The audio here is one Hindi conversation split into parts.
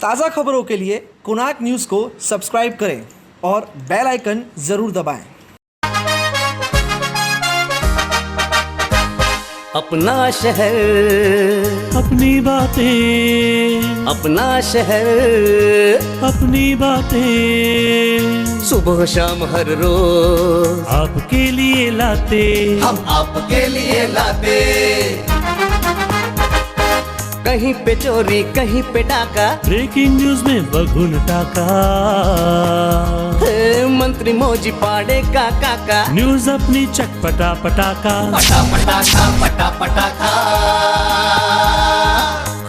ताज़ा खबरों के लिए कोणार्क न्यूज़ को सब्सक्राइब करें और बेल आइकन ज़रूर दबाएं। अपना शहर, अपनी बातें, अपना शहर, अपनी बातें, सुबह शाम हर रोज आपके लिए लाते, हम आपके लिए लाते। कहीं पे चोरी, कहीं पे डाका, ब्रेकिंग न्यूज में बघुन टाका, मंत्री मौजी पाड़े का काका, न्यूज अपनी चटपटा पटाका, पटा पटाखा पटा पटाखा।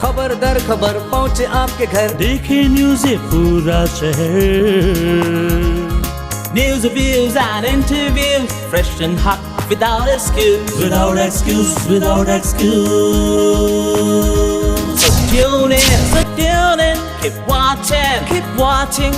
खबर दर खबर पहुँचे आपके घर, देखे न्यूज ये पूरा शहर। News, reviews and interviews, fresh and hot, without excuse. Without excuse, without excuse. So tune in, keep watching.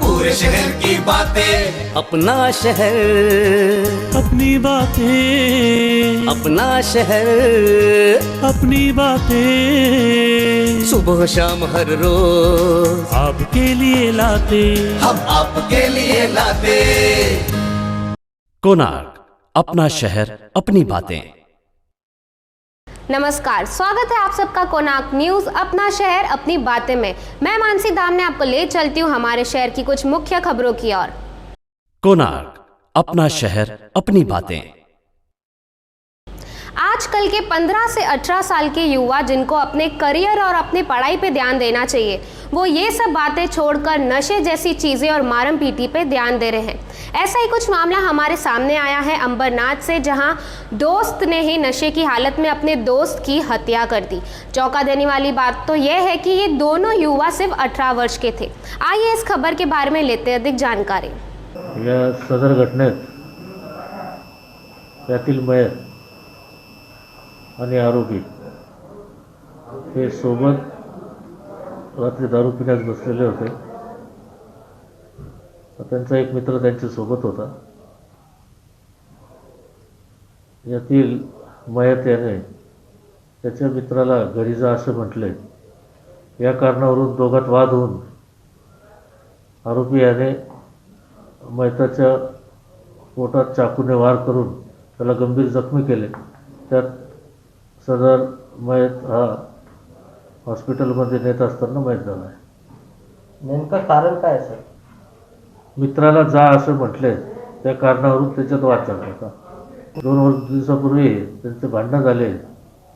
पूरे शहर की बातें, अपना शहर, अपनी बातें, अपना शहर, अपनी बातें, सुबह शाम हर रोज आपके लिए लाते, हम आपके लिए लाते। कोणार्क, अपना शहर अपनी बातें। नमस्कार, स्वागत है आप सबका कोणार्क न्यूज़ अपना शहर अपनी बातें में। मैं मानसी दामने आपको ले चलती हूँ हमारे शहर की कुछ मुख्य खबरों की ओर। कोणार्क, अपना शहर अपनी बातें। आजकल के 15 से 18 साल के युवा जिनको अपने करियर और अपनी पढ़ाई पे ध्यान देना चाहिए, वो ये सब बातें छोड़कर नशे जैसी चीज़ें और मारम पीटी पे ध्यान दे रहे हैं। ऐसा ही कुछ मामला हमारे सामने आया है अंबरनाथ से, जहां दोस्त ने ही नशे की हालत में अपने दोस्त की हत्या कर दी। चौंका देने वाली बात तो यह है कि ये दोनों युवा सिर्फ 18 वर्ष के थे। आइए इस खबर के बारे में लेते अधिक जानकारी। या सदर घटनेत त्यातील मयत आणि आरोपी हे सोबत रात्री दारू पिण्यास बसलेले होते। त्यांचा एक मित्र त्यांच्या सोबत होता। यातील मयत याने त्याच्या मित्राला घरी जा असे म्हटले। या कारणावरून दोघात वाद होऊन आरोपी याने मयताच्या पोटात चाकूने वार करून त्याला गंभीर जखमी केले। त्यात सदर मयत हा हॉस्पिटलमध्ये नेत असताना मयत झाला आहे। नेमकं कारण काय सर? मित्राला जा असं म्हटले, त्या कारणावरून त्याच्यात वाद चालला होता। 2 दिवसापूर्वी त्यांचे भांडण झाले,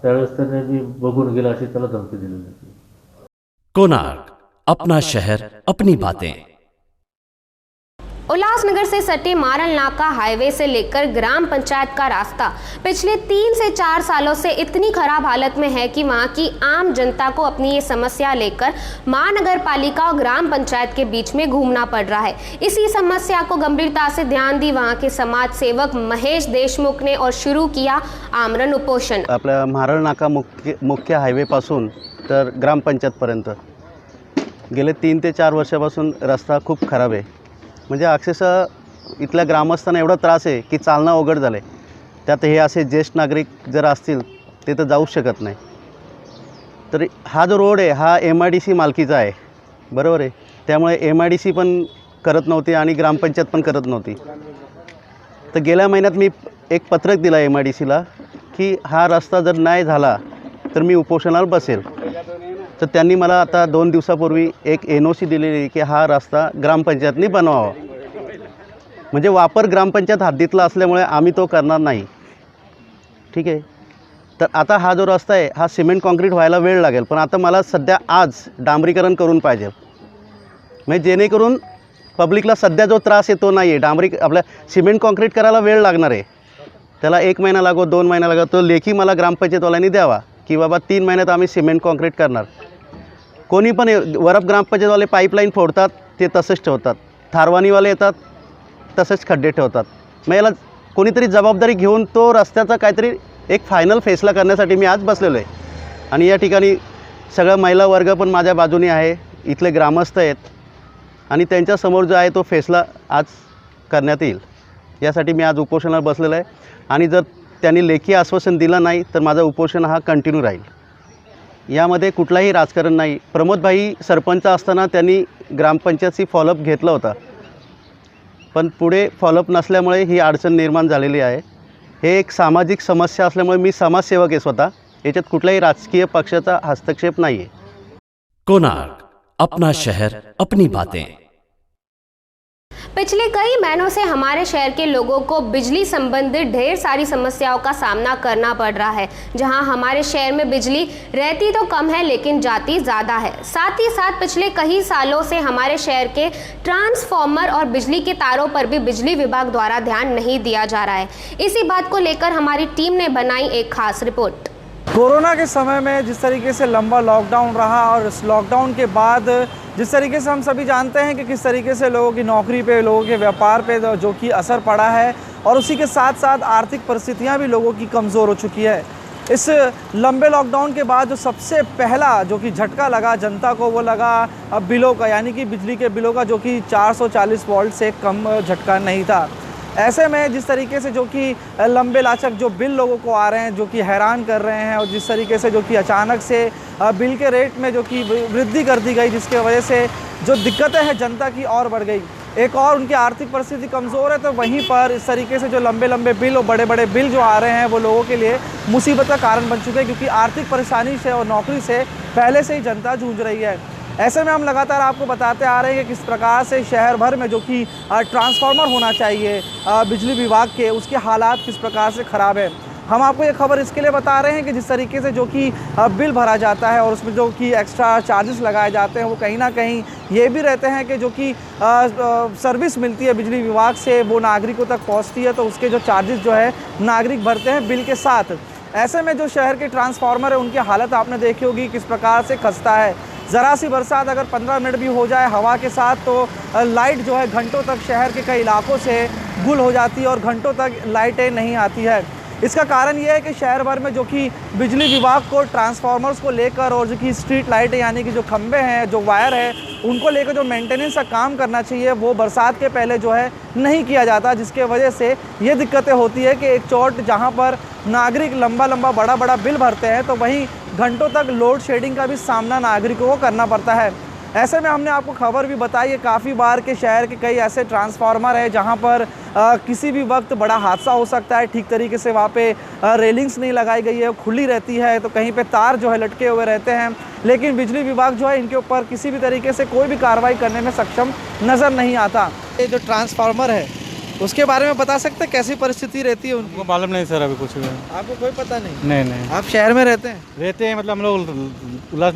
त्यावेळेस त्याने मी बघून गेला अशी त्याला धमकी दिली होती। कोणार्क, अपना शहर अपनी बातें। उल्लासनगर से सटे मारल नाका हाईवे से लेकर ग्राम पंचायत का रास्ता पिछले 3 से 4 सालों से इतनी खराब हालत में है कि वहां की आम जनता को अपनी ये समस्या लेकर महानगर पालिका और ग्राम पंचायत के बीच में घूमना पड़ रहा है। इसी समस्या को गंभीरता से ध्यान दी वहां के समाज सेवक महेश देशमुख ने और शुरू किया आमरण उपोषण। आपल्या मारळ नाका मुख्य हायवेपासून तर ग्रामपंचायतपर्यंत गेले 3 ते 4 वर्षापासून रस्ता खूप खराब आहे। म्हणजे अक्षरशः इथल्या ग्रामस्थांना एवढा त्रास आहे की चालणं अवघड झालं आहे। त्यात हे असे ज्येष्ठ नागरिक जर असतील ते तर जाऊ शकत नाही। तर हा जो रोड आहे हा MIDC मालकीचा आहे, बरोबर आहे। त्यामुळे MIDC पण करत नव्हती आणि ग्रामपंचायत पण करत नव्हती। तर गेल्या महिन्यात मी एक पत्रक दिला MIDCला की हा रस्ता जर नाही झाला तर मी उपोषणाला बसेल। तर त्यांनी मला आता 2 दिवसापूर्वी एक NOC दिलेली की हा रस्ता ग्रामपंचायतनी बनवावा। म्हणजे वापर ग्रामपंचायत हद्दीतला असल्यामुळे आम्ही तो करणार नाही, ठीक आहे। तर आता हा जो रस्ता आहे हा सिमेंट कॉन्क्रीट व्हायला वेळ लागेल, पण आता मला सध्या आज डांबरीकरण करून पाहिजे, म्हणजे जेणेकरून पब्लिकला सध्या जो त्रास आहे तो नाही आहे। आपल्या सिमेंट कॉन्क्रीट करायला वेळ लागणार आहे, त्याला 1 महिना लागो 2 महिना लागो, तो लेखी मला ग्रामपंचायतवाल्यांनी द्यावा की बाबा 3 महिन्यात आम्ही सिमेंट कॉन्क्रीट करणार। कोणी पण वरप ग्रामपंचायतवाले पाईपलाईन फोडतात, ते तसंच ठेवतात। थारवानीवाले येतात तसंच खड्डे ठेवतात। मग याला कोणीतरी जबाबदारी घेऊन तो रस्त्याचा काहीतरी एक फायनल फैसला करण्यासाठी मी आज बसलेलो आहे। आणि या ठिकाणी सगळा महिला वर्ग पण माझ्या बाजूने आहे, इथले ग्रामस्थ आहेत आणि त्यांच्यासमोर जो आहे तो फैसला आज करण्यात येईल यासाठी मी आज उपोषणाला बसलेलो आहे। आणि जर त्यांनी लेखी आश्वासन दिलं नाही तर माझं उपोषण हा कंटिन्यू राहील। यामध्ये कुठलाही राजकारण नाही. प्रमोदभाई सरपंच असताना त्यांनी ग्रामपंचायतची फॉलोअप घेतला होता, पण पुढे फॉलोअप नसल्यामुळे ही अडचण निर्माण झालेली आहे. हे एक सामाजिक समस्या असल्यामुळे मी समाजसेवक आहे स्वतः. याच्यात कुठल्याही राजकीय पक्षाचा हस्तक्षेप नाही आहे. कोणार्क अपना शहर अपनी बातें. पिछले कई महीनों से हमारे शहर के लोगों को बिजली संबंधित ढेर सारी समस्याओं का सामना करना पड़ रहा है। जहां हमारे शहर में बिजली रहती तो कम है लेकिन जाती ज़्यादा है। साथ ही साथ पिछले कई सालों से हमारे शहर के ट्रांसफार्मर और बिजली के तारों पर भी बिजली विभाग द्वारा ध्यान नहीं दिया जा रहा है। इसी बात को लेकर हमारी टीम ने बनाई एक खास रिपोर्ट। कोरोना के समय में जिस तरीके से लंबा लॉकडाउन रहा और इस लॉकडाउन के बाद जिस तरीके से हम सभी जानते हैं कि किस तरीके से लोगों की नौकरी पे, लोगों के व्यापार पे जो कि असर पड़ा है, और उसी के साथ साथ आर्थिक परिस्थितियां भी लोगों की कमज़ोर हो चुकी है। इस लंबे लॉकडाउन के बाद जो सबसे पहला जो कि झटका लगा जनता को, वो लगा बिलों का, यानी कि बिजली के बिलों का, जो कि 440 वोल्ट से कम झटका नहीं था। ऐसे में जिस तरीके से जो कि लंबे लाचक जो बिल लोगों को आ रहे हैं, जो कि हैरान कर रहे हैं, और जिस तरीके से जो कि अचानक से बिल के रेट में जो कि वृद्धि कर दी गई, जिसके वजह से जो दिक्कतें हैं जनता की और बढ़ गई। एक और उनकी आर्थिक परिस्थिति कमज़ोर है, तो वहीं पर इस तरीके से जो लंबे लंबे बिल और बड़े बड़े बिल जो आ रहे हैं, वो लोगों के लिए मुसीबत का कारण बन चुके हैं, क्योंकि आर्थिक परेशानी से और नौकरी से पहले से ही जनता जूझ रही है। ऐसे में हम लगातार आपको बताते आ रहे हैं कि किस प्रकार से शहर भर में जो कि ट्रांसफार्मर होना चाहिए बिजली विभाग के, उसके हालात किस प्रकार से ख़राब है। हम आपको ये खबर इसके लिए बता रहे हैं कि जिस तरीके से जो कि बिल भरा जाता है और उसमें जो कि एक्स्ट्रा चार्जेस लगाए जाते हैं, वो कहीं ना कहीं ये भी रहते हैं कि जो कि सर्विस मिलती है बिजली विभाग से, वो नागरिकों तक पहुँचती है, तो उसके जो चार्जेस जो है नागरिक भरते हैं बिल के साथ। ऐसे में जो शहर के ट्रांसफार्मर है, उनकी हालत आपने देखी होगी किस प्रकार से खस्ता है। ज़रा सी बरसात अगर 15 मिनट भी हो जाए हवा के साथ, तो लाइट जो है घंटों तक शहर के कई इलाकों से गुल हो जाती है और घंटों तक लाइटें नहीं आती है। इसका कारण ये है कि शहर भर में जो कि बिजली विभाग को ट्रांसफार्मर्स को लेकर और जो कि स्ट्रीट लाइटें, यानी कि जो खंबे हैं, जो वायर है, उनको लेकर जो मेंटेनेंस का काम करना चाहिए, वो बरसात के पहले जो है नहीं किया जाता, जिसके वजह से ये दिक्कतें होती है कि एक चोट जहाँ पर नागरिक लंबा लंबा बड़ा बड़ा बिल भरते हैं, तो वहीं घंटों तक लोड शेडिंग का भी सामना नागरिकों को करना पड़ता है। ऐसे में हमने आपको खबर भी बताई है काफ़ी बार के शहर के कई ऐसे ट्रांसफार्मर है जहां पर किसी भी वक्त बड़ा हादसा हो सकता है। ठीक तरीके से वहां पे रेलिंग्स नहीं लगाई गई है, खुली रहती है, तो कहीं पे तार जो है लटके हुए रहते हैं, लेकिन बिजली विभाग जो है इनके ऊपर किसी भी तरीके से कोई भी कार्रवाई करने में सक्षम नज़र नहीं आता। ये जो ट्रांसफार्मर है उसके बारे में बता सकते हैं कैसी परिस्थिति रहती है उनको? मालूम नहीं सर, अभी कुछ भी आपको कोई पता नहीं? नहीं। आप शहर में रहते हैं? रहते हैं, मतलब हम लोग उल्लास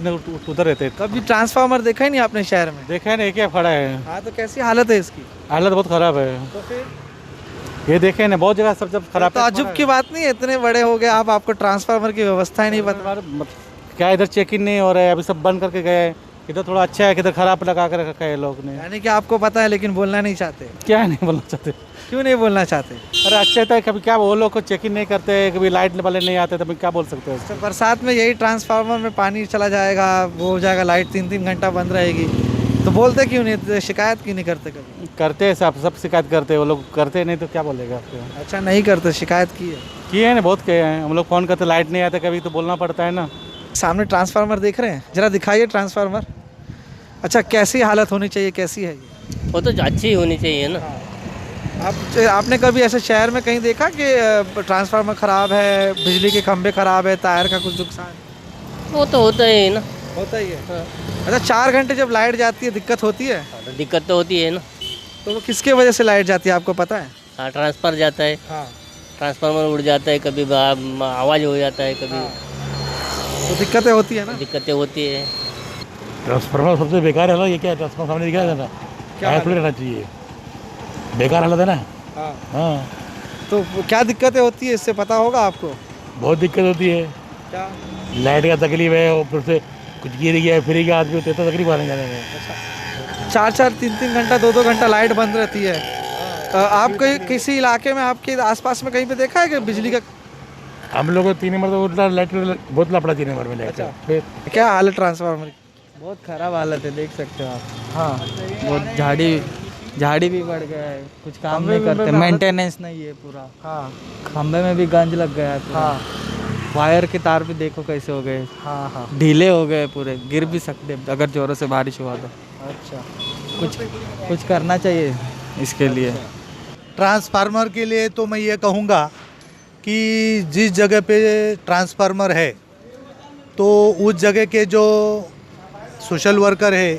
उधर रहते हैं। कभी ट्रांसफार्मर देखा ही नहीं आपने शहर में? देखा है ना, क्या खड़ा है। हाँ, तो कैसी हालत है इसकी? हालत बहुत ख़राब है। तो फिर ये देखे ना, बहुत जगह सब जब खराब। ताज्जुब की बात नहीं है, इतने बड़े हो गए आप, आपको ट्रांसफार्मर की व्यवस्था ही नहीं पता? क्या इधर चेक इन नहीं हो रहा है, अभी सब बंद करके गए। इधर थोड़ा अच्छा है, किधर खराब लगा कर रखा है लोग ने। यानी कि आपको पता है लेकिन बोलना नहीं चाहते? क्या नहीं बोलना चाहते? क्यों नहीं बोलना चाहते? अरे अच्छा था, कभी क्या वो लोग को चेक इन नहीं करते, कभी लाइट वाले नहीं आते, तो क्या बोल सकते हैं? तो बरसात में यही ट्रांसफार्मर में पानी चला जाएगा, वो हो जाएगा, लाइट 3-3 घंटा बंद रहेगी, तो बोलते क्यों नहीं, शिकायत क्यों नहीं करते? कभी करते हैं, सब शिकायत करते हैं, वो लोग करते नहीं तो क्या बोलेगा आपको? अच्छा, नहीं करते, शिकायत की है? किए हैं ना, बहुत किए हैं हम लोग। फ़ोन करते, लाइट नहीं आते कभी, तो बोलना पड़ता है ना। सामने ट्रांसफार्मर देख रहे हैं, जरा दिखाइए ट्रांसफार्मर। अच्छा, कैसी हालत होनी चाहिए, कैसी है ये? वो तो अच्छी होनी चाहिए ना। आपने कभी ऐसे शहर में कहीं देखा कि ट्रांसफार्मर ख़राब है, बिजली के खंभे ख़राब है, टायर का कुछ नुकसान? वो तो होता ही है ना। होता ही है। हाँ। अच्छा, 4 घंटे जब लाइट जाती है दिक्कत होती है? तो दिक्कत तो होती है ना। तो वो किसके वजह से लाइट जाती है आपको पता है? हाँ, ट्रांसफर जाता है। हाँ, ट्रांसफार्मर उड़ जाता है, कभी आवाज़ हो जाता है, कभी। तो दिक्कतें होती है ना? दिक्कतें होती है। ट्रांसफार्मर सबसे बेकार है ना, ये क्या ट्रांसफार्मर सामने दिखा देना, क्या रहना चाहिए, बेकार हालत है ना। हाँ। तो क्या दिक्कतें होती है इससे पता होगा आपको? बहुत दिक्कत होती है। क्या? लाइट का तकलीफ है, ऊपर से कुछ गिर गया, फ्री का आदमी होते तो तकलीफ आने जाने में। 4-4, 3-3 घंटा, 2-2 घंटा लाइट बंद रहती है। आप किसी इलाके में, आपके आसपास में कहीं पे देखा है कि बिजली का? हम लोग 3 नंबर तो लाइट बहुत लपड़ा 3 नंबर में लाइट। फिर क्या हालत ट्रांसफार्मर की? बहुत ख़राब हालत है, देख सकते हो आप। हाँ, बहुत झाड़ी भी बढ़ गया है, कुछ काम नहीं करते, मेंटेनेंस नहीं है पूरा। हाँ, खंबे में भी गंज लग गया है पूरा। हाँ, वायर के तार भी देखो कैसे हो गए। हाँ हाँ। ढीले हो गए पूरे, गिर भी सकते अगर ज़ोरों से बारिश हुआ तो। अच्छा। कुछ करना चाहिए इसके लिए। ट्रांसफार्मर के लिए तो मैं ये कहूँगा कि जिस जगह पे ट्रांसफार्मर है तो उस जगह के जो सोशल वर्कर है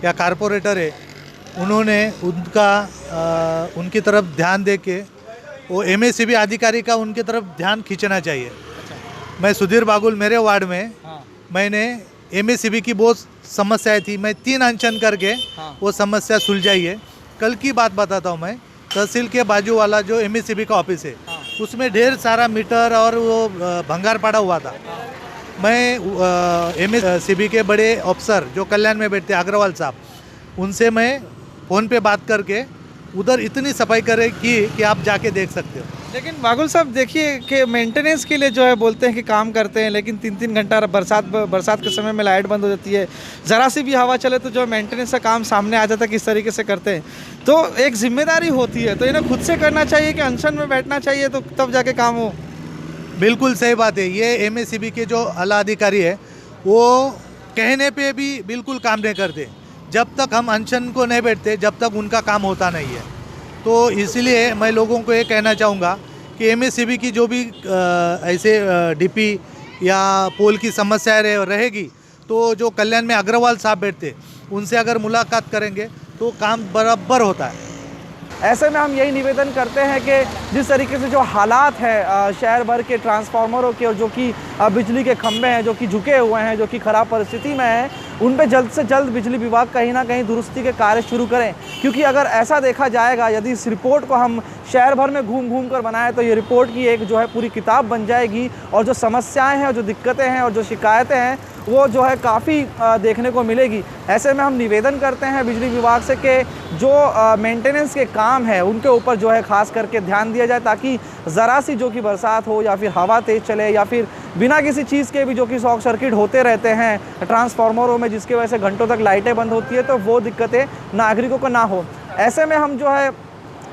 या कारपोरेटर है उन्होंने उनकी तरफ ध्यान दे के वो MACB अधिकारी का उनकी तरफ ध्यान खींचना चाहिए। मैं सुधीर बागुल, मेरे वार्ड में मैंने MACB की बहुत समस्याएं थी, मैं 3 अनशन करके वो समस्या सुलझाई है। कल की बात बताता हूँ मैं, तहसील के बाजू वाला जो MACB का ऑफिस है उसमें ढेर सारा मीटर और वो भंगार पड़ा हुआ था। मैं MACB के बड़े अफसर जो कल्याण में बैठते अग्रवाल साहब, उनसे मैं फ़ोन पे बात करके उधर इतनी सफाई करे कि आप जाके देख सकते हो। लेकिन बागुल साहब देखिए कि मेंटेनेंस के लिए जो है बोलते हैं कि काम करते हैं, लेकिन 3-3 घंटा बरसात के समय में लाइट बंद हो जाती है, ज़रा सी भी हवा चले तो जो मेंटेनेंस का काम सामने आ जाता है किस तरीके से करते हैं। तो एक जिम्मेदारी होती है, तो इन्हें खुद से करना चाहिए कि अनशन में बैठना चाहिए तो तब जाके काम हो। बिल्कुल सही बात है। ये MACB के जो आला अधिकारी है वो कहने पे भी बिल्कुल काम नहीं करते। जब तक हम अनशन को नहीं बैठते जब तक उनका काम होता नहीं है। तो इसलिए मैं लोगों को ये कहना चाहूँगा कि MACB की जो भी ऐसे DP या पोल की समस्याएं रहेगी तो जो कल्याण में अग्रवाल साहब बैठते उनसे अगर मुलाकात करेंगे तो काम बराबर होता है। ऐसे में हम यही निवेदन करते हैं कि जिस तरीके से जो हालात है शहर भर के ट्रांसफार्मरों के और जो कि बिजली के खंभे हैं जो कि झुके हुए हैं, जो कि ख़राब परिस्थिति में हैं, उन पे जल्द से जल्द बिजली विभाग कहीं ना कहीं दुरुस्ती के कार्य शुरू करें। क्योंकि अगर ऐसा देखा जाएगा, यदि इस रिपोर्ट को हम शहर भर में घूम घूम कर बनाएं तो ये रिपोर्ट की एक जो है पूरी किताब बन जाएगी और जो समस्याएं हैं, जो दिक्कतें हैं और जो शिकायतें हैं वो जो है काफ़ी देखने को मिलेगी। ऐसे में हम निवेदन करते हैं बिजली विभाग से कि जो मेंटेनेंस के काम है उनके ऊपर जो है ख़ास करके ध्यान दिया जाए, ताकि ज़रा सी जो कि बरसात हो या फिर हवा तेज़ चले या फिर बिना किसी चीज़ के भी जो कि शॉर्ट सर्किट होते रहते हैं ट्रांसफार्मरों में, जिसकी वजह से घंटों तक लाइटें बंद होती है, तो वो दिक्कतें नागरिकों को ना हो। ऐसे में हम जो है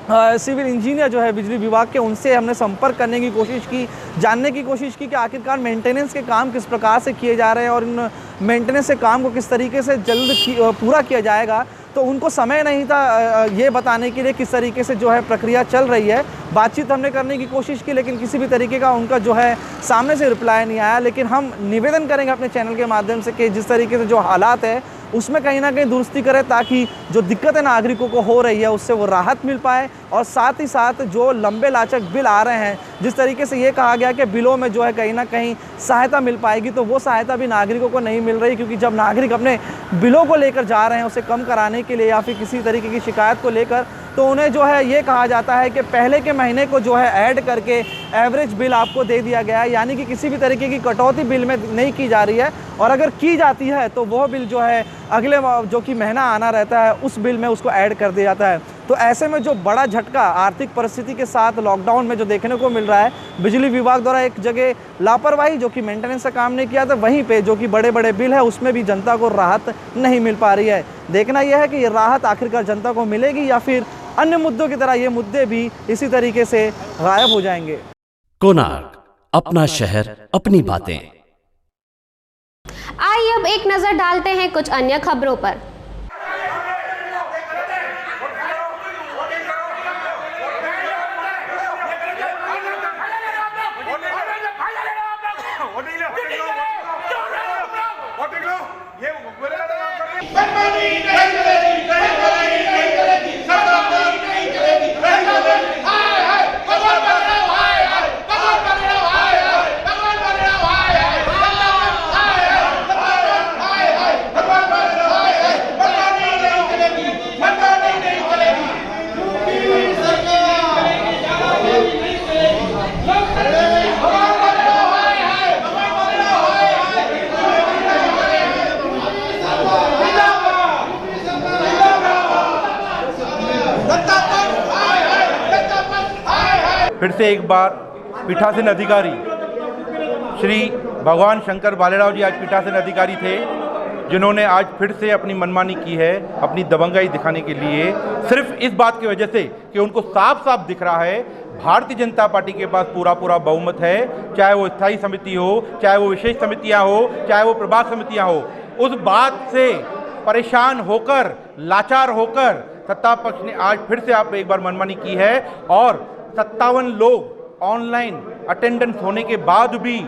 सिविल इंजीनियर जो है बिजली विभाग के, उनसे हमने संपर्क करने की कोशिश की, जानने की कोशिश की कि आखिरकार मेंटेनेंस के काम किस प्रकार से किए जा रहे हैं और इन मेंटेनेंस के काम को किस तरीके से जल्द पूरा किया जाएगा। तो उनको समय नहीं था ये बताने के लिए किस तरीके से जो है प्रक्रिया चल रही है। बातचीत हमने करने की कोशिश की लेकिन किसी भी तरीके का उनका जो है सामने से रिप्लाई नहीं आया। लेकिन हम निवेदन करेंगे अपने चैनल के माध्यम से कि जिस तरीके से जो हालात है उसमें कहीं ना कहीं दुरुस्ती करें, ताकि जो दिक्कतें नागरिकों को हो रही है उससे वो राहत मिल पाए। और साथ ही साथ जो लंबे लाचक बिल आ रहे हैं, जिस तरीके से ये कहा गया कि बिलों में जो है कहीं ना कहीं सहायता मिल पाएगी, तो वो सहायता भी नागरिकों को नहीं मिल रही। क्योंकि जब नागरिक अपने बिलों को लेकर जा रहे हैं उसे कम कराने के लिए या फिर किसी तरीके की शिकायत को लेकर, तो उन्हें जो है ये कहा जाता है कि पहले के महीने को जो है ऐड करके एवरेज बिल आपको दे दिया गया है। यानी कि किसी भी तरीके की कटौती बिल में नहीं की जा रही है, और अगर की जाती है तो वह बिल जो है अगले जो कि महीना आना रहता है उस बिल में उसको ऐड कर दिया जाता है। तो ऐसे में जो बड़ा झटका आर्थिक परिस्थिति के साथ लॉकडाउन में जो देखने को मिल रहा है, बिजली विभाग द्वारा एक जगह लापरवाही जो कि मेंटेनेंस का काम नहीं किया था, वहीं पे जो कि बड़े बड़े बिल है उसमें भी जनता को राहत नहीं मिल पा रही है। देखना यह है कि ये राहत आखिरकार जनता को मिलेगी या फिर अन्य मुद्दों की तरह ये मुद्दे भी इसी तरीके से गायब हो जाएंगे। कोणार्क, अपना शहर अपनी बातें। आइए अब एक नजर डालते हैं कुछ अन्य खबरों पर। फिर से एक बार पीठासीन अधिकारी श्री भगवान शंकर बालेराव जी आज पीठासीन अधिकारी थे जिन्होंने आज फिर से अपनी मनमानी की है, अपनी दबंगाई दिखाने के लिए, सिर्फ इस बात की वजह से कि उनको साफ साफ दिख रहा है भारतीय जनता पार्टी के पास पूरा पूरा बहुमत है, चाहे वो स्थायी समिति हो, चाहे वो विशेष समितियां हो, चाहे वो प्रभाग समितियां हो। उस बात से परेशान होकर, लाचार होकर सत्ता पक्ष ने आज फिर से आप एक बार मनमानी की है और 57 लोग ऑनलाइन अटेंडेंस होने के बाद भी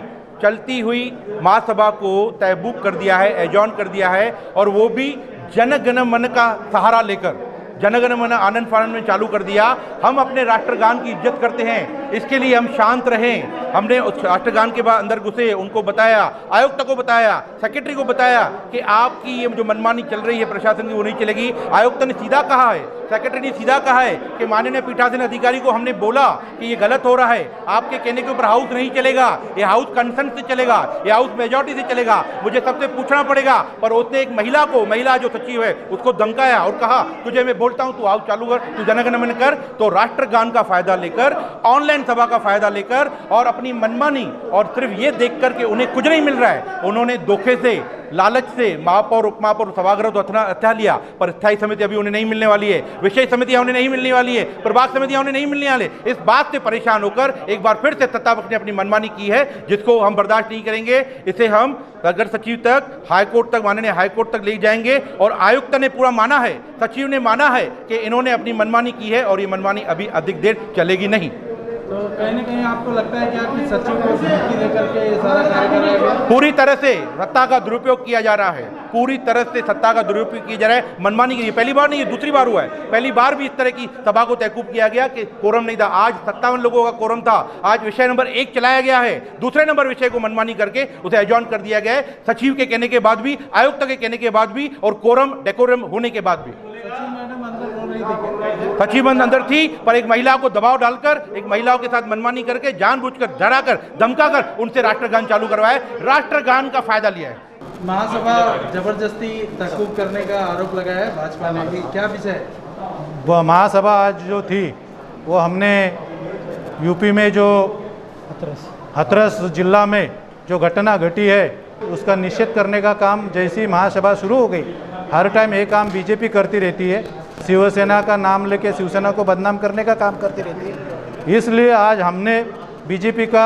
चलती हुई महासभा को तहबूक कर दिया है, एजॉर्न कर दिया है, और वो भी जन गण मन का सहारा लेकर जन गण मन आनंद फानंद में चालू कर दिया। हम अपने राष्ट्रगान की इज्जत करते हैं, इसके लिए हम शांत रहें। हमने उस राष्ट्रगान के बाद अंदर घुसे, उनको बताया, आयुक्त को बताया, सेक्रेटरी को बताया कि आपकी ये जो मनमानी चल रही है प्रशासन की वो नहीं चलेगी। आयुक्त ने सीधा कहा है, सेक्रेटरी ने सीधा कहा है कि माननीय पीठासीन अधिकारी को हमने बोला कि ये गलत हो रहा है, आपके कहने के ऊपर हाउस नहीं चलेगा, ये हाउस कंसेंट से चलेगा, ये हाउस मेजॉरिटी से चलेगा, मुझे सबसे पूछना पड़ेगा। पर उसने एक महिला जो सचिव है उसको धमकाया और कहा तुझे मैं बोलता हूं तू हाउस चालू कर, तू जनगण मन कर। तो राष्ट्रगान का फायदा लेकर, ऑनलाइन सभा का फायदा लेकर और अपनी मनमानी और सिर्फ ये देख कर के उन्हें कुछ नहीं मिल रहा है, उन्होंने धोखे से, लालच से महापौर, उपमहापौर, सभागृह तो हत्या लिया, पर स्थायी समिति अभी उन्हें नहीं मिलने वाली है, विशेष समितियां उन्हें नहीं मिलने वाली है, प्रभाग समितियां उन्हें नहीं मिलने वाले। इस बात से परेशान होकर एक बार फिर से सत्ता पक्ष ने अपनी मनमानी की है, जिसको हम बर्दाश्त नहीं करेंगे। इसे हम अगर सचिव तक, हाईकोर्ट तक, माननीय हाईकोर्ट तक ले जाएंगे। और आयुक्त ने पूरा माना है, सचिव ने माना है कि इन्होंने अपनी मनमानी की है और ये मनमानी अभी अधिक देर चलेगी नहीं। तो कहीं ना कहीं आपको लगता है क्या कि सचिव को धमकी देकर के ये सारा कार्य कर रहे हैं? पूरी तरह से सत्ता का दुरुपयोग किया जा रहा है, पूरी तरह से सत्ता का दुरुपयोग किया जा रहा है। मनमानी की पहली बार नहीं, ये दूसरी बार हुआ है। पहली बार भी इस तरह की सभा को तहकूब किया गया कि कोरम नहीं था। आज 57 लोगों का कोरम था, आज विषय नंबर 1 चलाया गया है, दूसरे नंबर विषय को मनमानी करके उसे एजॉर्न कर दिया गया है, सचिव के कहने के बाद भी, आयुक्त के कहने के बाद भी और कोरम डेकोरम होने के बाद भी। सचिव अंदर थी, पर एक महिला को दबाव डालकर, एक महिलाओं के साथ मनमानी करके, जानबूझकर, डराकर, धमकाकर उनसे राष्ट्रगान चालू करवाया, राष्ट्रगान का फायदा लिया है। महासभा जबरदस्ती तहकूब करने का आरोप लगाया है भाजपा ने, भी क्या विषय है? वह महासभा आज जो थी वो हमने यूपी में जो हाथरस जिला में जो घटना घटी है उसका निषेध करने का काम जैसी महासभा शुरू हो गई, हर टाइम ये काम बीजेपी करती रहती है, शिवसेना का नाम लेके शिवसेना को बदनाम करने का काम करती रहती है। इसलिए आज हमने बीजेपी का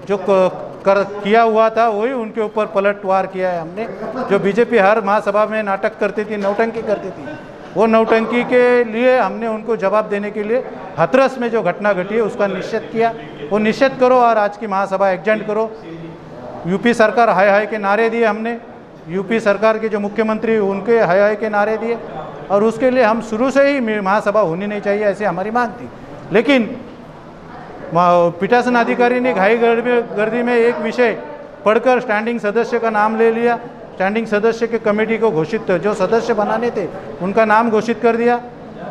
जो किया हुआ था वही उनके ऊपर पलटवार किया है हमने। जो बीजेपी हर महासभा में नाटक करती थी, नौटंकी करती थी, वो नौटंकी के लिए हमने उनको जवाब देने के लिए हाथरस में जो घटना घटी है उसका निषेध किया। वो निषेध करो और आज की महासभा एग्जेंट करो। यूपी सरकार हाय हाय के नारे दिए हमने, यूपी सरकार के जो मुख्यमंत्री उनके हाय हाय के नारे दिए, और उसके लिए हम शुरू से ही महासभा होनी नहीं चाहिए ऐसी हमारी मांग थी। लेकिन पीठासीन अधिकारी ने घाई गर्दी में एक विषय पढ़कर स्टैंडिंग सदस्य का नाम ले लिया, स्टैंडिंग सदस्य के कमेटी को घोषित, जो सदस्य बनाने थे उनका नाम घोषित कर दिया।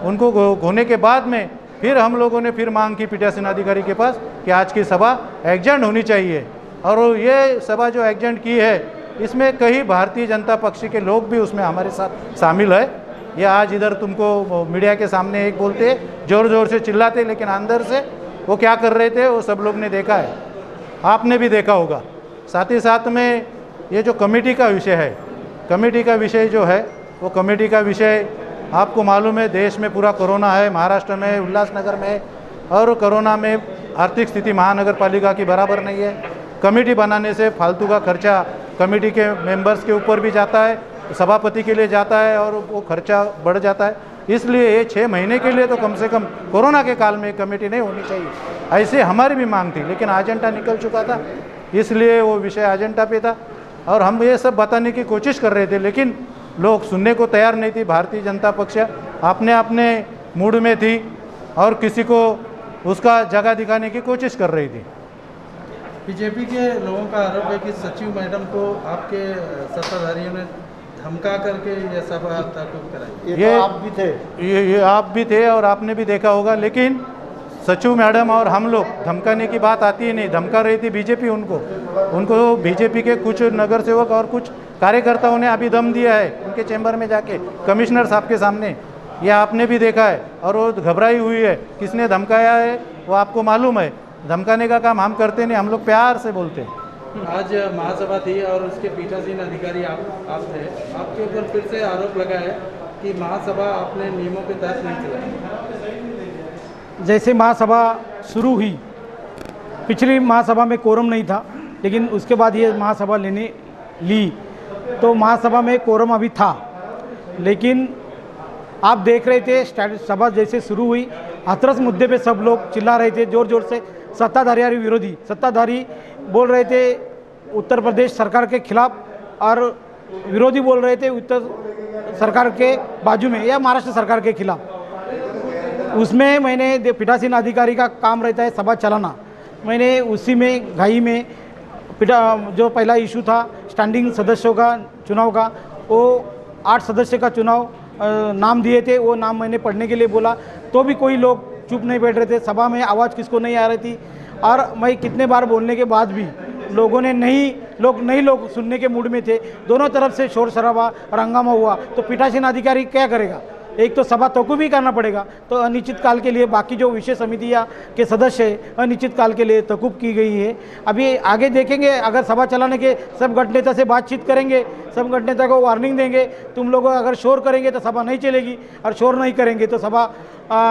उनको होने के बाद में फिर हम लोगों ने फिर मांग की पीठासीन अधिकारी के पास कि आज की सभा एग्जेंट होनी चाहिए, और ये सभा जो एग्जेंट की है इसमें कई भारतीय जनता पक्ष के लोग भी उसमें हमारे साथ शामिल है। ये आज इधर तुमको मीडिया के सामने एक बोलते, जोर जोर से चिल्लाते, लेकिन अंदर से वो क्या कर रहे थे वो सब लोग ने देखा है, आपने भी देखा होगा। साथ ही साथ में ये जो कमेटी का विषय है, कमेटी का विषय जो है वो कमेटी का विषय आपको मालूम है, देश में पूरा कोरोना है, महाराष्ट्र में, उल्लासनगर में, और कोरोना में आर्थिक स्थिति महानगर पालिका की बराबर नहीं है। कमेटी बनाने से फालतू का खर्चा कमेटी के मेंबर्स के ऊपर भी जाता है, सभापति के लिए जाता है, और वो खर्चा बढ़ जाता है। इसलिए ये 6 महीने के लिए तो कम से कम कोरोना के काल में कमेटी नहीं होनी चाहिए, ऐसे हमारी भी मांग थी। लेकिन एजेंडा निकल चुका था, इसलिए वो विषय एजेंडा पे था, और हम ये सब बताने की कोशिश कर रहे थे, लेकिन लोग सुनने को तैयार नहीं थी। भारतीय जनता पक्ष अपने अपने मूड में थी और किसी को उसका जगह दिखाने की कोशिश कर रही थी। बीजेपी के लोगों का आरोप है कि सचिव मैडम को आपके सत्ताधारियों ने धमका करके ये सभा तहकूब कराई। ये तो आप भी थे, ये आप भी थे और आपने भी देखा होगा। लेकिन सचिव मैडम और हम लोग, धमकाने की बात आती ही नहीं, धमका रही थी बीजेपी उनको बीजेपी के कुछ नगर सेवक और कुछ कार्यकर्ताओं ने अभी दम दिया है उनके चैम्बर में जाके, कमिश्नर साहब के सामने। ये आपने भी देखा है, और वो घबराई हुई है। किसने धमकाया है वो आपको मालूम है। धमकाने का काम हम करते नहीं, हम लोग प्यार से बोलते हैं। आज महासभा थी और उसके पीठासीन अधिकारी आप थे। आपके ऊपर फिर से आरोप लगा है कि महासभा अपने नियमों के तहत नहीं चलाई। जैसे महासभा शुरू हुई, पिछली महासभा में कोरम नहीं था, लेकिन उसके बाद ये महासभा लेने ली तो महासभा में कोरम अभी था, लेकिन आप देख रहे थे सभा जैसे शुरू हुई, हाथरस मुद्दे पे सब लोग चिल्ला रहे थे जोर जोर से। सत्ताधारी और विरोधी, सत्ताधारी बोल रहे थे उत्तर प्रदेश सरकार के खिलाफ और विरोधी बोल रहे थे उत्तर सरकार के बाजू में या महाराष्ट्र सरकार के खिलाफ। उसमें मैंने पीठासीन अधिकारी का काम रहता है सभा चलाना, मैंने उसी में घाई में जो पहला इशू था स्टैंडिंग सदस्यों का चुनाव का, वो 8 सदस्य का चुनाव नाम दिए थे, वो नाम मैंने पढ़ने के लिए बोला तो भी कोई लोग चुप नहीं बैठ रहे थे, सभा में आवाज़ किसको नहीं आ रही थी। और मैं कितने बार बोलने के बाद भी लोगों ने नहीं लोग सुनने के मूड में थे, दोनों तरफ से शोर शराबा और हंगामा हुआ। तो पीठासीन अधिकारी क्या करेगा, एक तो सभा तोकू भी करना पड़ेगा, तो अनिश्चित काल के लिए बाकी जो विशेष समितियाँ के सदस्य है अनिश्चित काल के लिए तकूब की गई है। अभी आगे देखेंगे, अगर सभा चलाने के सब गठनेता से बातचीत करेंगे, सब गठनेता को वार्निंग देंगे, तुम लोग अगर शोर करेंगे तो सभा नहीं चलेगी और शोर नहीं करेंगे तो सभा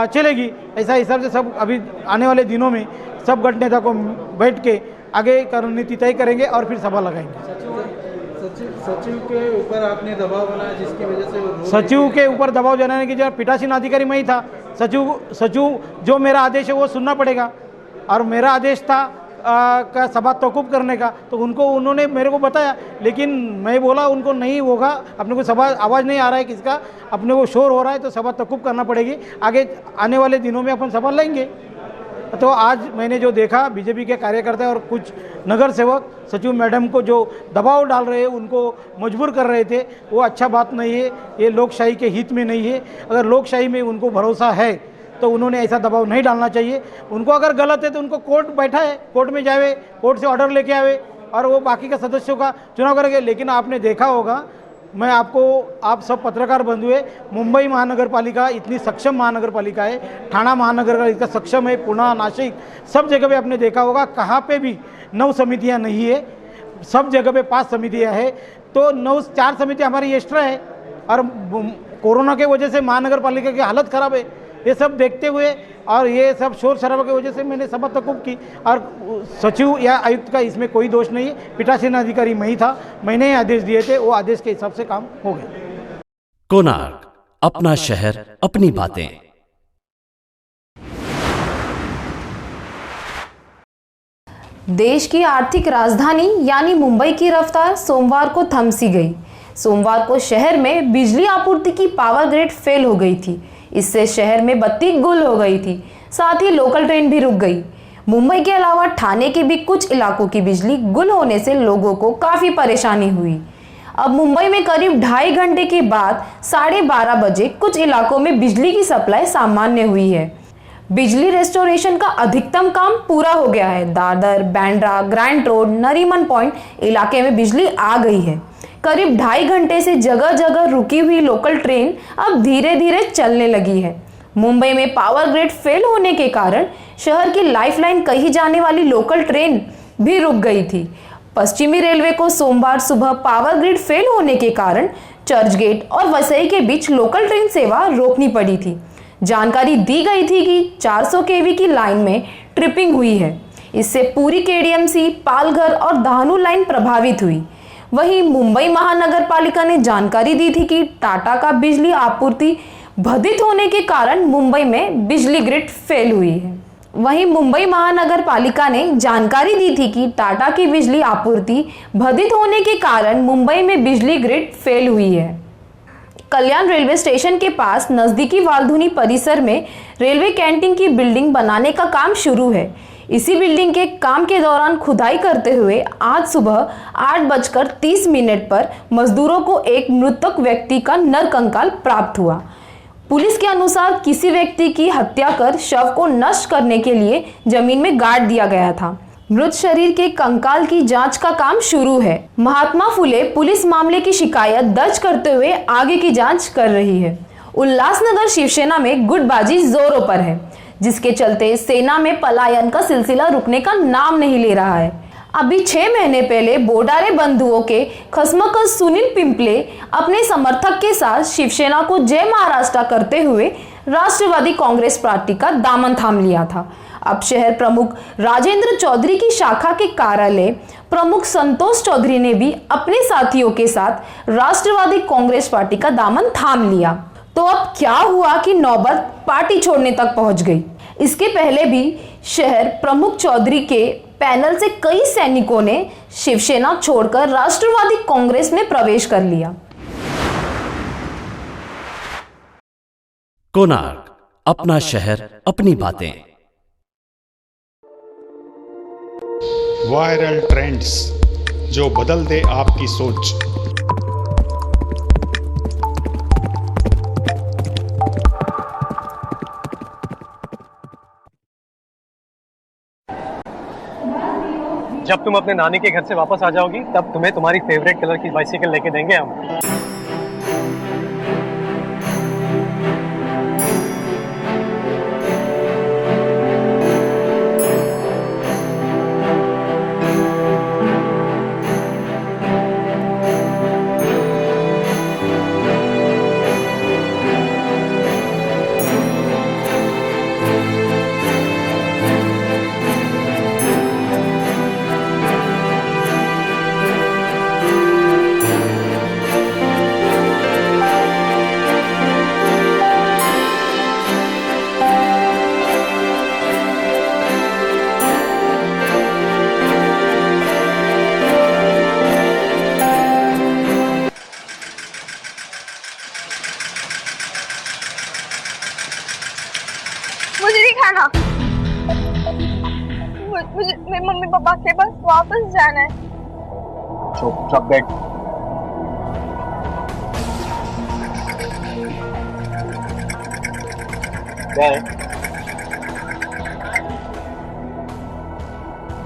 चलेगी। ऐसा हिसाब से सब अभी आने वाले दिनों में सब गठनेता को बैठ के आगे रणनीति तय करेंगे और फिर सभा लगाएंगे। सचिव के ऊपर आपने दबाव बनाया जिसकी वजह से सचिव के ऊपर दबाव बनाने की जगह पीठासीन अधिकारी मैं ही था। सचिव जो मेरा आदेश है वो सुनना पड़ेगा, और मेरा आदेश था का सभा तौकूफ करने का, तो उन्होंने मेरे को बताया, लेकिन मैं बोला उनको नहीं होगा, अपने को सभा आवाज़ नहीं आ रहा है किसका, अपने को शोर हो रहा है तो सभा तौकूफ करना पड़ेगी, आगे आने वाले दिनों में अपन सभा लेंगे। तो आज मैंने जो देखा बीजेपी के कार्यकर्ता और कुछ नगर सेवक सचिव मैडम को जो दबाव डाल रहे हैं, उनको मजबूर कर रहे थे, वो अच्छा बात नहीं है, ये लोकशाही के हित में नहीं है। अगर लोकशाही में उनको भरोसा है तो उन्होंने ऐसा दबाव नहीं डालना चाहिए। उनको अगर गलत है तो उनको कोर्ट बैठा है, कोर्ट में जावे, कोर्ट से ऑर्डर लेके आवे और वो बाकी के सदस्यों का चुनाव करेंगे। लेकिन आपने देखा होगा, मैं आप सब पत्रकार बंधु है, मुंबई महानगर पालिका इतनी सक्षम महानगर पालिका है, ठाणा महानगर का इतना सक्षम है, पुणे, नासिक, सब जगह पे आपने देखा होगा कहाँ पे भी 9 समितियाँ नहीं है, सब जगह पे 5 समितियाँ है। तो 4 समितियाँ हमारी एक्स्ट्रा है, और कोरोना के वजह से महानगर पालिका की हालत ख़राब है। ये सब देखते हुए और ये सब शोर शराबा की वजह से मैंने सभा तकूब की, और सचिव या आयुक्त का इसमें कोई दोष नहीं है, पीठासीन अधिकारी मैं ही था, मैंने ही आदेश दिए थे, वो आदेश के हिसाब से काम हो गया। कोणार्क, अपना शहर, अपनी बातें। देश की आर्थिक राजधानी यानी मुंबई की रफ्तार सोमवार को थम सी गई। सोमवार को शहर में बिजली आपूर्ति की पावर ग्रिड फेल हो गई थी। इससे शहर में बत्ती गुल हो गई थी, साथ ही लोकल ट्रेन भी रुक गई। मुंबई के अलावा ठाणे के भी कुछ इलाकों की बिजली गुल होने से लोगों को काफ़ी परेशानी हुई। अब मुंबई में करीब 2.5 घंटे के बाद 12:30 बजे कुछ इलाकों में बिजली की सप्लाई सामान्य हुई है। बिजली रेस्टोरेशन का अधिकतम काम पूरा हो गया है। Dadar, Bandra, grand road, Nariman point इलाके में बिजली आ गई है। करीब 2.5 घंटे से जगह जगह रुकी हुई लोकल ट्रेन अब धीरे धीरे चलने लगी है। मुंबई में पावर ग्रिड फेल होने के कारण शहर की लाइफलाइन कही जाने वाली लोकल ट्रेन भी रुक गई थी। पश्चिमी रेलवे को सोमवार सुबह पावर ग्रिड फेल होने के कारण चर्चगेट और वसई के बीच लोकल ट्रेन सेवा रोकनी पड़ी थी। जानकारी दी गई थी कि 400 kV की लाइन में ट्रिपिंग हुई है। इससे पूरी केडीएमसी, पालघर और दहानू लाइन प्रभावित हुई। वहीं मुंबई महानगर पालिका ने जानकारी दी थी कि टाटा का बिजली आपूर्ति बाधित होने के कारण मुंबई में बिजली ग्रिड फेल हुई है। वहीं मुंबई महानगर पालिका ने जानकारी दी थी कि टाटा की बिजली आपूर्ति बाधित होने के कारण मुंबई में बिजली ग्रिड फेल हुई है। कल्याण रेलवे स्टेशन के पास नजदीकी वालधुनी परिसर में रेलवे कैंटीन की बिल्डिंग बनाने का काम शुरू है। इसी बिल्डिंग के काम के दौरान खुदाई करते हुए आज सुबह 8:30 पर मजदूरों को एक मृतक व्यक्ति का नरकंकाल प्राप्त हुआ। पुलिस के अनुसार किसी व्यक्ति की हत्या कर शव को नष्ट करने के लिए जमीन में गाड़ दिया गया था। मृत शरीर के कंकाल की जांच का काम शुरू है। महात्मा फुले पुलिस मामले की शिकायत दर्ज करते हुए आगे की जांच कर रही है। उल्लासनगर शिवसेना में गुटबाजी जोरों पर है, जिसके चलते सेना में पलायन का सिलसिला रुकने का नाम नहीं ले रहा है। अभी 6 महीने पहले बोडारे बंधुओं के खसमकस सुनील पिंपले अपने समर्थक के साथ शिवसेना को जय महाराष्ट्र करते हुए राष्ट्रवादी कांग्रेस पार्टी का दामन थाम लिया था। अब शहर प्रमुख राजेंद्र चौधरी की शाखा के कार्यालय प्रमुख संतोष चौधरी ने भी अपने साथियों के साथ राष्ट्रवादी कांग्रेस पार्टी का दामन थाम लिया। तो अब क्या हुआ कि नौबत पार्टी छोड़ने तक पहुंच गई। इसके पहले भी शहर प्रमुख चौधरी के पैनल से कई सैनिकों ने शिवसेना छोड़कर राष्ट्रवादी कांग्रेस में प्रवेश कर लिया। कोणार्क, अपना शहर, अपनी बातें। वायरल ट्रेंड्स जो बदल दे आपकी सोच। जब तुम अपने नानी के घर से वापस आ जाओगी तब तुम्हें तुम्हारी फेवरेट कलर की बाइसिकल लेके देंगे हम। मुझे नहीं खाना। मुझे मेरे मम्मी पापा के पास वापस जाना है। चुप बैठ।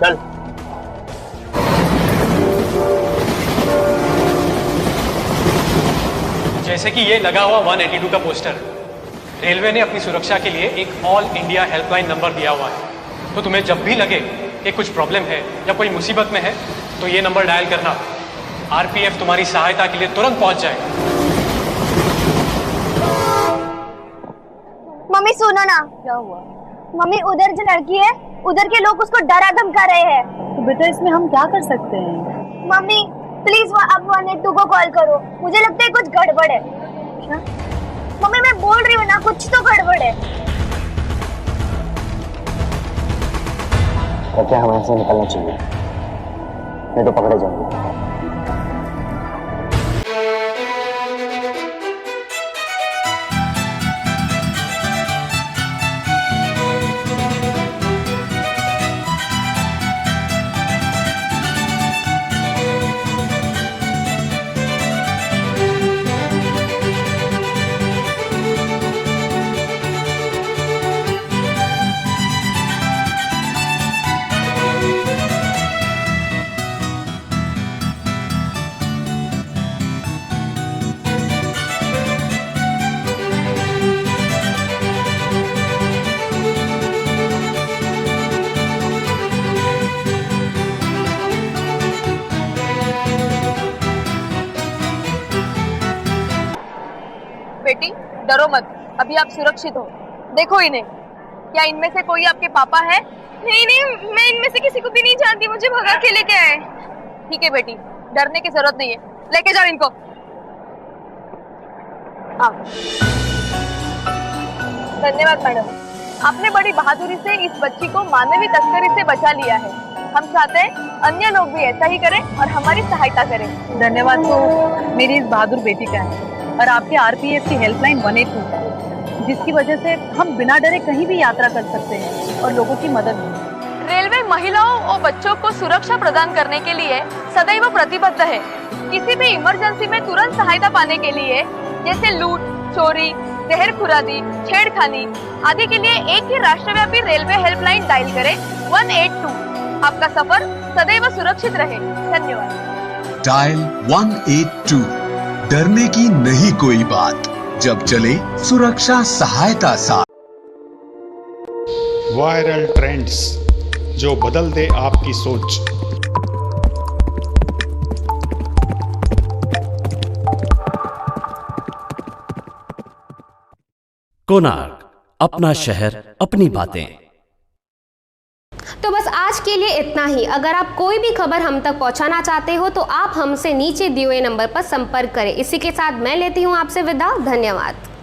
चल। जैसे कि ये लगा हुआ 182 का पोस्टर, रेलवे ने अपनी सुरक्षा के लिए एक ऑल इंडिया हेल्पलाइन नंबर दिया हुआ है। तो तुम्हें जब भी लगे कि कुछ प्रॉब्लम है या कोई मुसीबत में है तो ये नंबर डायल करना। आरपीएफ तुम्हारी सहायता के लिए तुरंत पहुंच जाए। मम्मी सुनो ना। क्या हुआ? मम्मी उधर जो लड़की है उधर के लोग उसको डरा धमका रहे हैं। तो बेटा इसमें हम क्या कर सकते हैं? मम्मी प्लीज अब 182 को कॉल करो। मुझे लगता है कुछ गड़बड़ है। क्या? मम्मी मैं बोल रही हूँ ना, कुछ तो गड़बड़ है। क्या हमें से निकलना चाहिए, नहीं तो पकड़े जाएंगे। बेटी डरो मत, अभी आप सुरक्षित हो। देखो इन्हें, क्या इनमें से कोई आपके पापा है? नहीं नहीं, मैं इनमें से किसी को भी नहीं जानती, मुझे भगा के लेके आए। ठीक है बेटी, डरने की जरूरत नहीं है, लेके जाओ इनको। धन्यवाद मैडम, आपने बड़ी बहादुरी से इस बच्ची को मानवीय तस्करी से बचा लिया है। हम चाहते हैं अन्य लोग भी ऐसा ही करें और हमारी सहायता करें। धन्यवाद तो मेरी इस बहादुर बेटी का है और आपके आरपीएफ की हेल्पलाइन 182, जिसकी वजह से हम बिना डरे कहीं भी यात्रा कर सकते हैं और लोगों की मदद भी। रेलवे महिलाओं और बच्चों को सुरक्षा प्रदान करने के लिए सदैव प्रतिबद्ध है। किसी भी इमरजेंसी में तुरंत सहायता पाने के लिए, जैसे लूट, चोरी, जहर खुरादी, छेड़खानी आदि के लिए एक ही राष्ट्रव्यापी रेलवे हेल्पलाइन डायल करें 182। आपका सफर सदैव सुरक्षित रहे। धन्यवाद। डायल 182, डरने की नहीं कोई बात, जब चले सुरक्षा सहायता साथ। वायरल ट्रेंड्स जो बदल दे आपकी सोच। कोणार्क, अपना शहर, अपनी बातें। तो बस आज के लिए इतना ही। अगर आप कोई भी खबर हम तक पहुंचाना चाहते हो तो आप हमसे नीचे दिए हुए नंबर पर संपर्क करें। इसी के साथ मैं लेती हूं आपसे विदा। धन्यवाद।